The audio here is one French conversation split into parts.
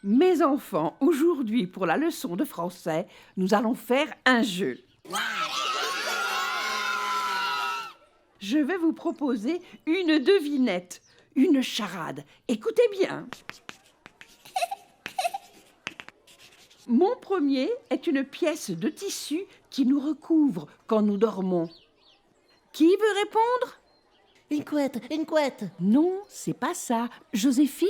Mes enfants, aujourd'hui, pour la leçon de français, nous allons faire un jeu. Je vais vous proposer une devinette, une charade. Écoutez bien. Mon premier est une pièce de tissu qui nous recouvre quand nous dormons. Qui veut répondre? Une couette. Non, c'est pas ça. Joséphine?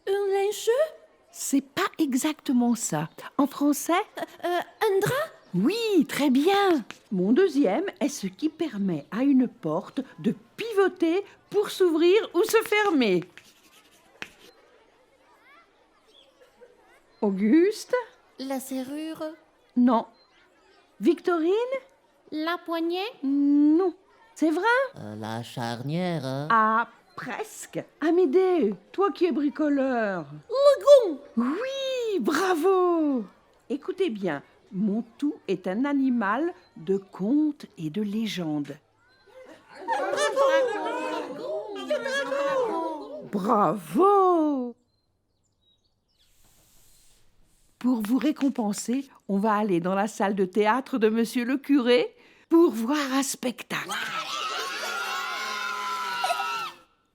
Un linge? C'est pas exactement ça. En français? Un drap? Oui, très bien. Mon deuxième est ce qui permet à une porte de pivoter pour s'ouvrir ou se fermer. Auguste? La serrure? Non. Victorine? La poignée? Non. C'est vrai? La charnière. Ah, presque. Amédée, toi qui es bricoleur. Le gond! Oui, bravo. Écoutez bien, Montou est un animal de conte et de légende. Bravo. Pour vous récompenser, on va aller dans la salle de théâtre de Monsieur le curé pour voir un spectacle.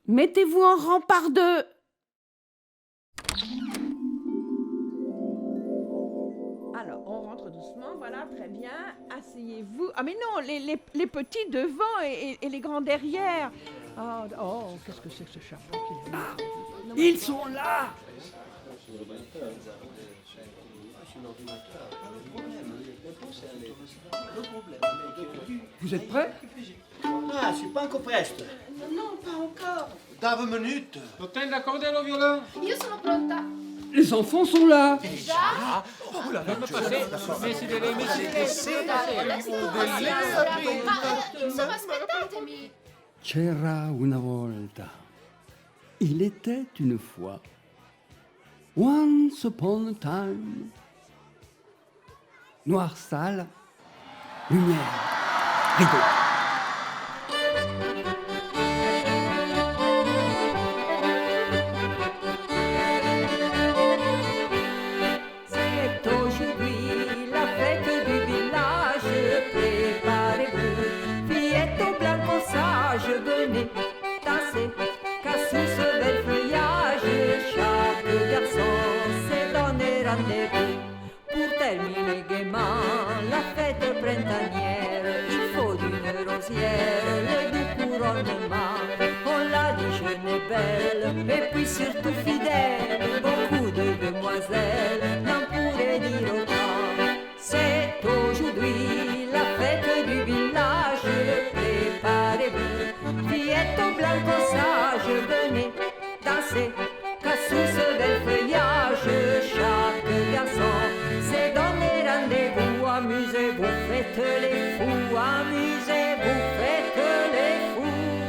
Mettez-vous en rang par deux. Alors, on rentre doucement, voilà, très bien. Asseyez-vous. Ah mais non, les petits devant et les grands derrière. Oh, qu'est-ce que c'est que ce chapeau qu'il a mis? Ils sont là! Vous êtes prêts? Ah, je suis pas encore preste. Non, pas encore. Dans 20 minutes. Potete accordare lo violon? Io sono pronta. Les enfants sont là! Insomma, aspettatemi. C'era una volta. Il était une fois. Once upon a time. Noir sale, lumière, rideau. C'est aujourd'hui la fête du village. Préparez-vous, fillettes au blanc sage, venez danser, car sous ce bel feuillage, chaque garçon s'est donné rendez-vous. Pour terminer gaiement la fête printanière, il faut d'une rosière le doux couronnement. On l'a dit jeune et belle, et puis surtout fidèle, beaucoup de demoiselles n'en pourraient dire autant. C'est aujourd'hui la fête du village, préparez-vous, fillettes au blanc sage, venez danser, car sous ce bel feuillage, chaque garçon s'est donné rendez-vous. Amusez-vous, faites les fous, amusez-vous, faites les fous,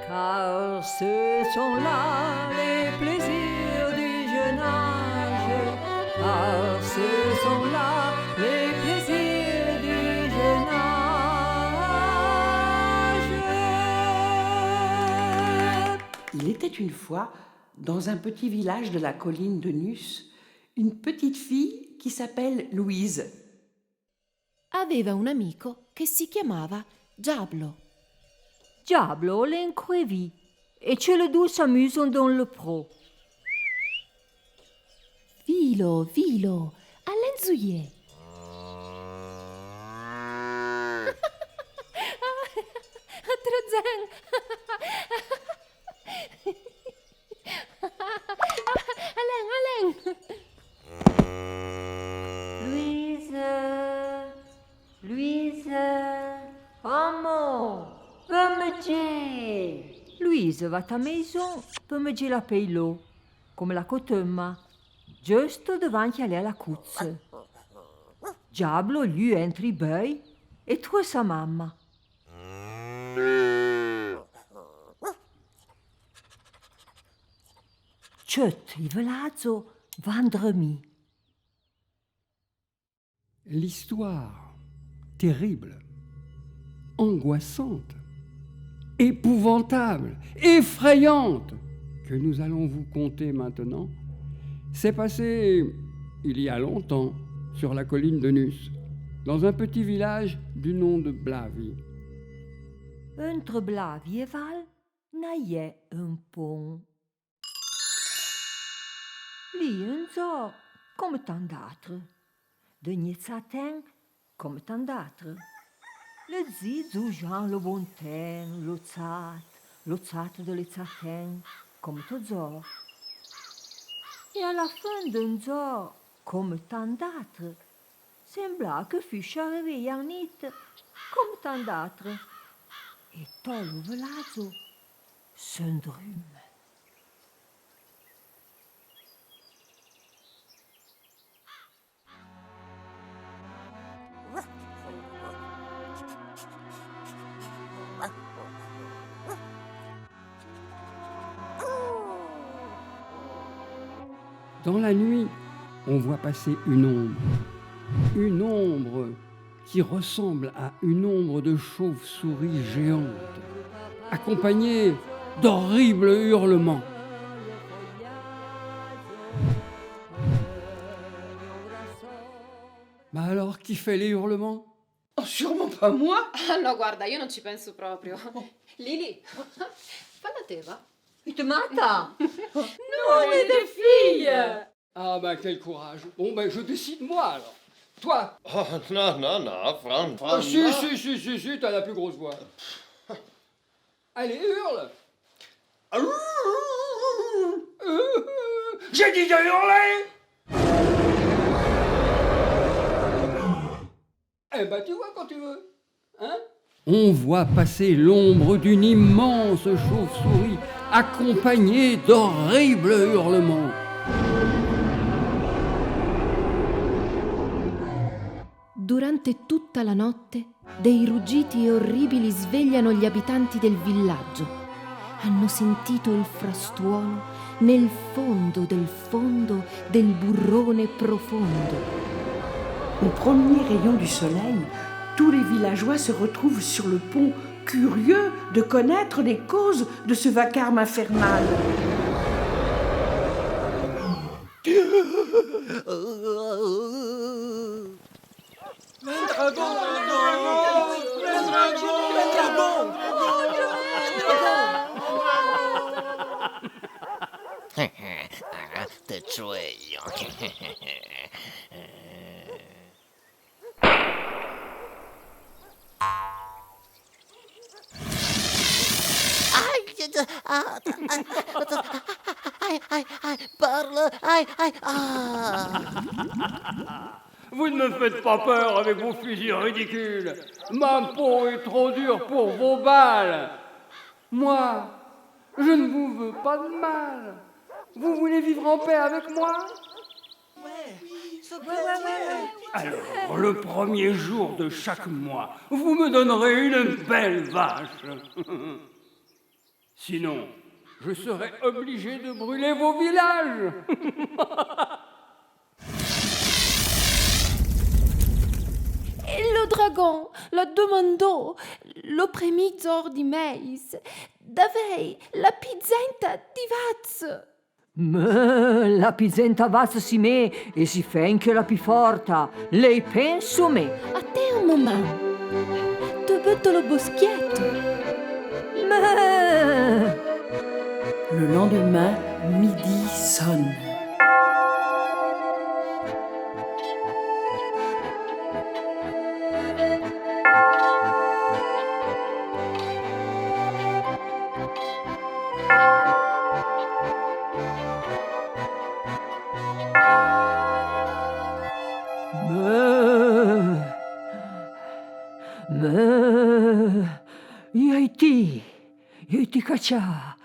car ce sont là les plaisirs du jeune âge, car ce sont là les plaisirs du jeune âge. Il était une fois, dans un petit village de la colline de Nus, une petite fille qui s'appelle Louise. Aveva un amico che si chiamava Giablo. Diablo l'incrévit, et tu le doux s'amusant dans le pro. Vilo, all'enzuier. Trozen. Alain. Louise, maman, peux me dire. Louise, va à ta maison, peut me dire la paye l'eau, comme la coutume, juste devant qu'elle est à la course. Diablo, lui, entre i bœufs, et toi, sa maman. Ciut, il velazzo, vendredi. L'histoire terrible, angoissante, épouvantable, effrayante que nous allons vous conter maintenant s'est passé il y a longtemps sur la colline de Nus, dans un petit village du nom de Blavi. Entre Blavi et Val naillait un pont. Lì un zoo come tant d'autres, de Nietzatin comme tant d'autres. Le zizu Jean le Bontain, l'Ozzat de l'Etzatin, comme tout zoo. Et à la fin d'un zoo, comme tant d'autres, sembla que fût arrivé en nit, comme tant d'autres. Et tout le village s'endrume. Dans la nuit, on voit passer une ombre qui ressemble à une ombre de chauve-souris géante, accompagnée d'horribles hurlements. Ma alors, qui fait les hurlements? Oh, sûrement pas moi. Ah no, guarda, io non ci penso proprio. Lili, falla te, va. Il te mata! On est des filles. Ah ben quel courage. Bon ben je décide moi alors. Toi. Oh, non, Fran. Ah, si, t'as la plus grosse voix. Allez, hurle. J'ai dit de hurler. Eh ben tu vois quand tu veux. Hein? On voit passer l'ombre d'une immense chauve-souris accompagnée d'horribles hurlements. Durante tutta la notte, dei ruggiti orribili svegliano gli abitanti del villaggio. Hanno sentito il frastuono nel fondo del burrone profondo. Au premier rayon du soleil, tous les villageois se retrouvent sur le pont, curieux de connaître les causes de ce vacarme infernal. Te sueño. Parle. Vous ne me faites pas peur avec vos fusils ridicules. Ma peau est trop dure pour vos balles. Moi, je ne vous veux pas de mal. Vous voulez vivre en paix avec moi? Alors, le premier jour de chaque mois, vous me donnerez une belle vache. Sinon, je serai obligé de brûler vos villages. E lo dragon la domandò, lo premizzor di meis, davei la pizzenta di vaz. Me, la pizzenta vazza si me e si fa anche la più forte. Lei penso me. A te un moment, te butto lo boschietto. Me. Le lendemain, midi sonne. Iti caccia.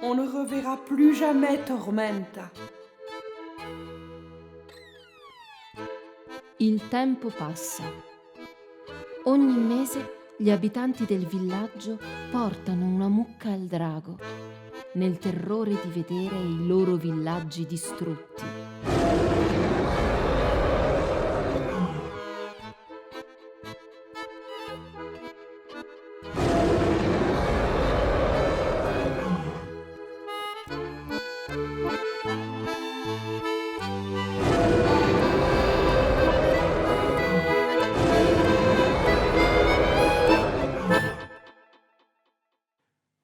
on ne reverra plus jamais Tormenta. Il tempo passa. Ogni mese gli abitanti del villaggio portano una mucca al drago, nel terrore di vedere i loro villaggi distrutti.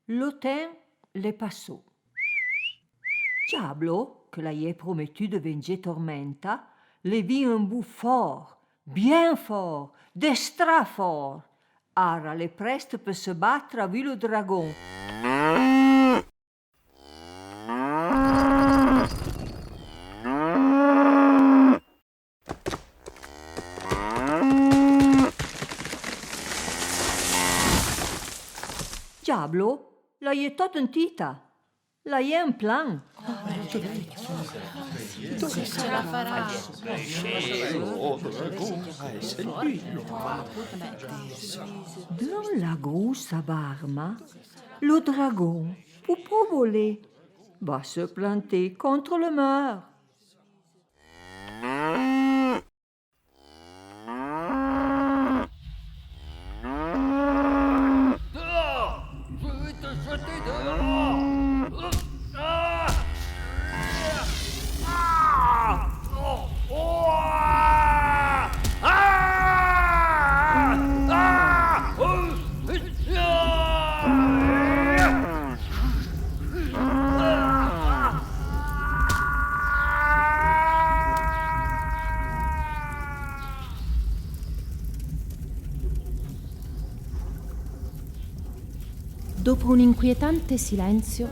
L'automne les passò. Diablo, que l'avait promettu de venger Tormenta, le vit un bout fort, bien fort, d'extra fort. Ara le preste per se battre avec le dragon. Diablo, l'hai tot entita. L'hai un plan. Dans la grosse barma, le dragon, pour pas voler, va se planter contre le mur. Dopo un inquietante silenzio,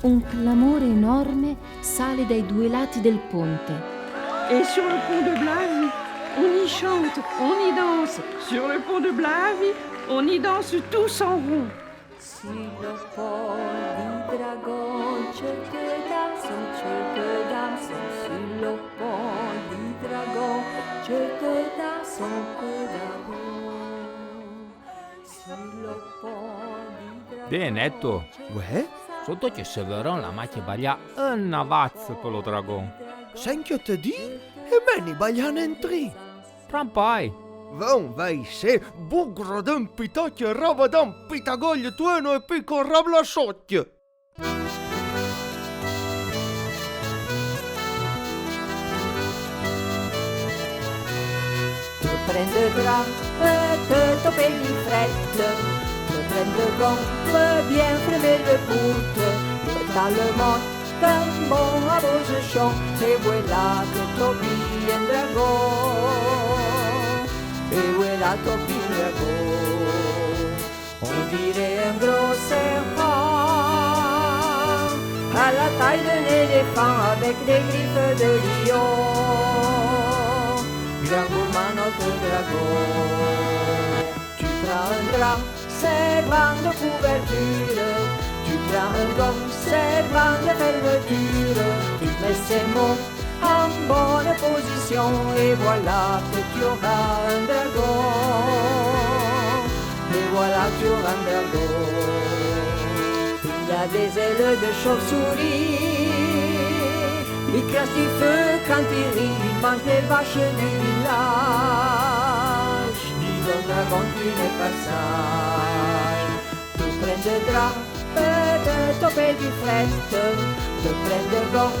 un clamore enorme sale dai due lati del ponte. Et sur le pont de Blavi, on y chante, on y danse. Sur le pont de Blavi, on y danse tous en rond. Sur le pont du dragon, je te danse. Sur le pont du dragon, je te danse, Sur le pont du dragon. De, Netto, Ouais, sotto c'è Severin la macchia baglia una vazza per lo dragon. sen que te dit, e beni baglian entri. Trampai. Vão, vai ser bugro d'un pitocchio, roba d'un pitagoglio tueno e picco rabla socchio. Te prendra, te toper di frette, te prendront, bien fermer le porte, dans le monde, d'un bon à vos champs, et voilà que Toby un dragon, et voilà Toby un dragon, on dirait un gros serpent, à la taille d'un éléphant, avec des griffes de lion. Dragon, notre dragon. Tu prends un drap servant de couverture, tu prends un gant servant de fermeture, tu mets ces mots en bonne position et voilà que tu auras un dragon. Et voilà que tu auras un dragon. Il a des ailes de chauve-souris. Il crache du feu quand il rit, il mange les vaches du village. Dis donc dragon, tu n'es pas sage. Tu prends de drap, de toper du fret, tu prends de gants,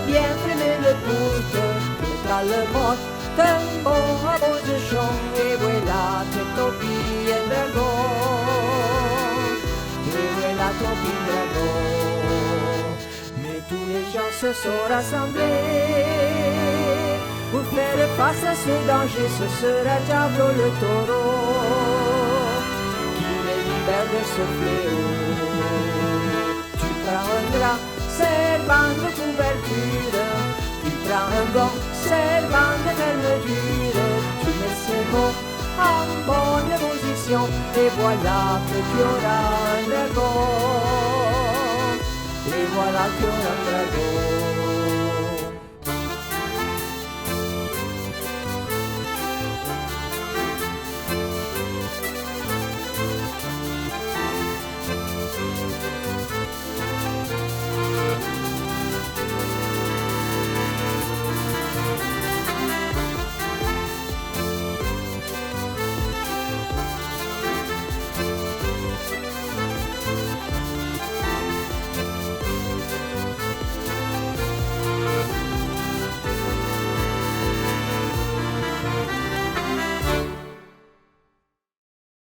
bien fermer le porte, tu dans le mot, d'un bon à beau de champ, et voilà que Toby est dragon. Et voilà Toby dragon. Tous les gens se sont rassemblés pour faire face à ce danger. Ce sera Diablo le taureau qui les libère de ce fléau. Tu prends un drap servant de couverture, tu prends un gant servant de fermeture, tu mets ces mots en bonne position et voilà que tu auras un dragon. Et voilà que un dragon.